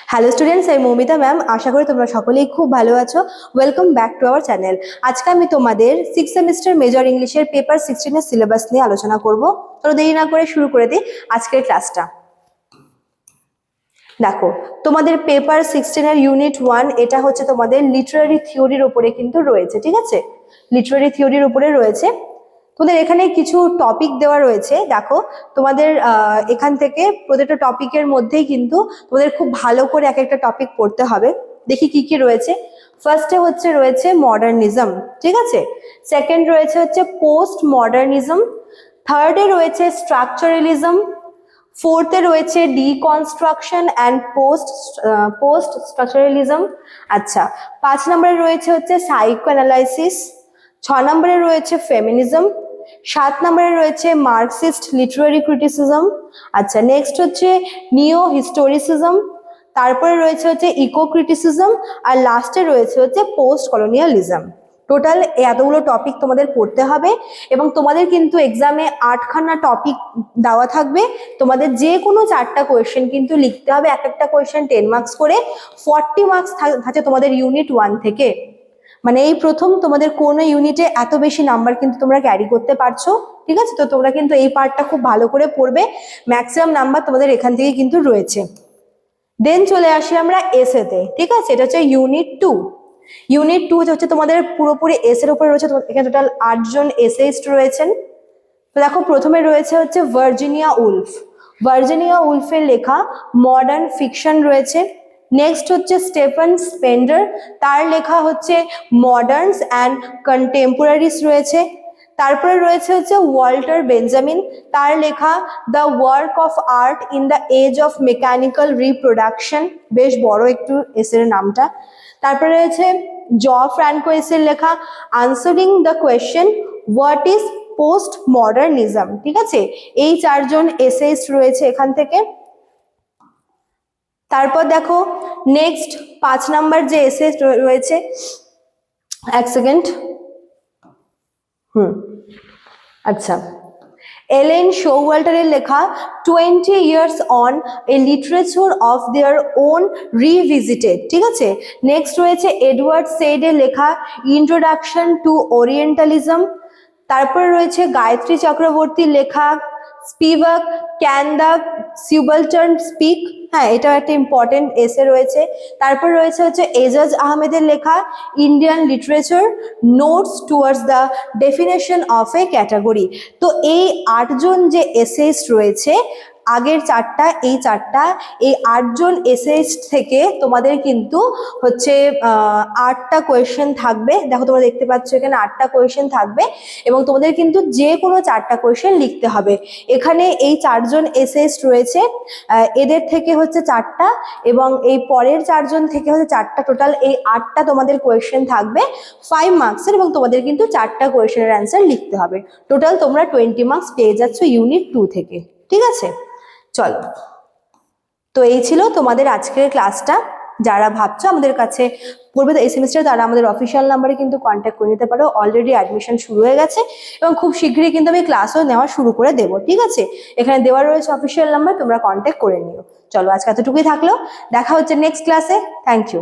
Hello students, আমি Moumita ma'am. আশা করি তোমরা সকলেই খুব ভালো আছো। Welcome back to our channel. আজকে আমি তোমাদের 6th সেমিস্টার মেজর ইংলিশের পেপার 16 এর সিলেবাস নিয়ে আলোচনা করব। তো দেরি না করে শুরু করে দিই আজকের ক্লাসটা। দেখো, তোমাদের পেপার 16 এর ইউনিট 1 এটা হচ্ছে তোমাদের লিটারারি থিওরির উপরে কিন্তু রয়েছে, ঠিক আছে? লিটারারি থিওরির উপরে রয়েছে। তোমাদের এখানে কিছু টপিক দেওয়া রয়েছে। দেখো, তোমাদের এখান থেকে প্রত্যেকটা টপিকের মধ্যেই কিন্তু তোমাদের খুব ভালো করে এক একটা টপিক পড়তে হবে। দেখি কি কি রয়েছে। ফার্স্টে রয়েছে মডার্নিজম, ঠিক আছে? সেকেন্ড রয়েছে পোস্ট মডার্নিজম। থার্ডে রয়েছে স্ট্রাকচারালিজম। ফোর্থে রয়েছে ডিকনস্ট্রাকশন অ্যান্ড পোস্ট স্ট্রাকচারালিজম। আচ্ছা, 5 নম্বরে রয়েছে সাইকো অ্যানালাইসিস। 6 নম্বরে রয়েছে ফেমিনিজম। 7 নম্বরে রয়েছে মার্কসিস্ট লিটারারি ক্রিটিসিজম। আচ্ছা, নেক্সট নিও হিস্টোরিসিজম। তারপরে রয়েছে ইকো ক্রিটিসিজম। আর লাস্টে রয়েছে পোস্ট কলোনিয়ালিজম। টোটাল এতগুলো টপিক তোমাদের পড়তে হবে এবং তোমাদের কিন্তু এক্সামে 8খানা টপিক দেওয়া থাকবে। তোমাদের যে কোনো 4টা কোয়েশ্চেন কিন্তু লিখতে হবে। এক একটা কোয়েশ্চেন 10 মার্কস করে। 40 মার্কস থাকে তোমাদের ইউনিট 1 থেকে। মানে এই প্রথম তোমাদের কোনো ইউনিটে এত বেশি নাম্বার কিন্তু তোমরা ক্যারি করতে পারছো, ঠিক আছে? তো তোমরা কিন্তু এই পার্টটা খুব ভালো করে পড়বে। ম্যাক্সিমাম নাম্বার তোমাদের এখান থেকে কিন্তু রয়েছে। দেন চলে আসি আমরা এসেতে, ঠিক আছে? এটা হচ্ছে ইউনিট 2। ইউনিট 2 হচ্ছে তোমাদের পুরোপুরি এসের উপরে রয়েছে। এখানে টোটাল 8 জন এসেইস্ট রয়েছেন। তো দেখো, প্রথমে রয়েছে ভার্জিনিয়া উলফ। ভার্জিনিয়া উলফের লেখা মডার্ন ফিকশন রয়েছে। নেক্সট স্টেফেন স্পেন্ডার, তার লেখা মডার্নস অ্যান্ড কন্টেম্পোরারিস রয়েছে। তারপরে রয়েছে ওয়াল্টার বেঞ্জামিন, তার লেখা the work of art in the age of mechanical reproduction. বেশ বড় একটু এসের নামটা। তারপরে রয়েছে জ ফ্রাঙ্কো এসের লেখা answering the question what is post modernism, ঠিক আছে? এই 4 জন এসেইস্ট রয়েছে এখান থেকে। তারপর দেখো, নেক্সট 5 নাম্বার যে এসে রয়েছে, এক সেকেন্ড। আচ্ছা, এলেন শোওয়াল্টারের লেখা 20 years on a literature of their own revisited, ঠিক আছে? নেক্সট রয়েছে এডওয়ার্ড সেইডের লেখা ইন্ট্রোডাকশন টু ওরিয়েন্টালিজম। তারপরে রয়েছে গায়ত্রী চক্রবর্তীর লেখা স্পিভাক ক্যান দ্য সুবালটার্ন স্পিক। হ্যাঁ, এটাও একটা ইম্পর্টেন্ট এসে রয়েছে। তারপর রয়েছে এজাজ আহমেদের লেখা Indian literature notes towards the definition of A category. তো এই 8 জন যে এসেইস্ট রয়েছে, আগের 4টা, এই 4টা, এই 8 জন এসেইস্ট থেকে তোমাদের কিন্তু 8টা কোয়েশ্চেন থাকবে। দেখো, তোমরা দেখতে পাচ্ছ এখানে 8টা কোয়েশ্চেন থাকবে এবং তোমাদের কিন্তু যে কোনো 4টা কোয়েশ্চেন লিখতে হবে। এখানে এই 4 জন এসেইস্ট রয়েছে, এদের থেকে 4টা এবং এই পরের 4 জন থেকে 4টা। টোটাল এই 8টা তোমাদের কোয়েশ্চেন থাকবে 5 মার্কসের এবং তোমাদের কিন্তু 4টা কোয়েশ্চেনের অ্যান্সার লিখতে হবে। টোটাল তোমরা 20 মার্কস পেয়ে যাচ্ছ ইউনিট 2 থেকে, ঠিক আছে? চলো, তো এই ছিল তোমাদের আজকের ক্লাসটা। যারা ভাবছো আমাদের কাছে পড়বে এই সেমিস্টারে, তারা আমাদের অফিসিয়াল নাম্বারে কিন্তু কন্ট্যাক্ট করে নিতে পারো। অলরেডি অ্যাডমিশন শুরু হয়ে গেছে এবং খুব শীঘ্রই কিন্তু আমি ক্লাসও নেওয়া শুরু করে দেবো, ঠিক আছে? এখানে দেওয়া রয়েছে অফিসিয়াল নাম্বার, তোমরা কন্ট্যাক্ট করে নিও। চলো, আজকে এতটুকুই থাকলো। দেখা হচ্ছে নেক্সট ক্লাসে। Thank you.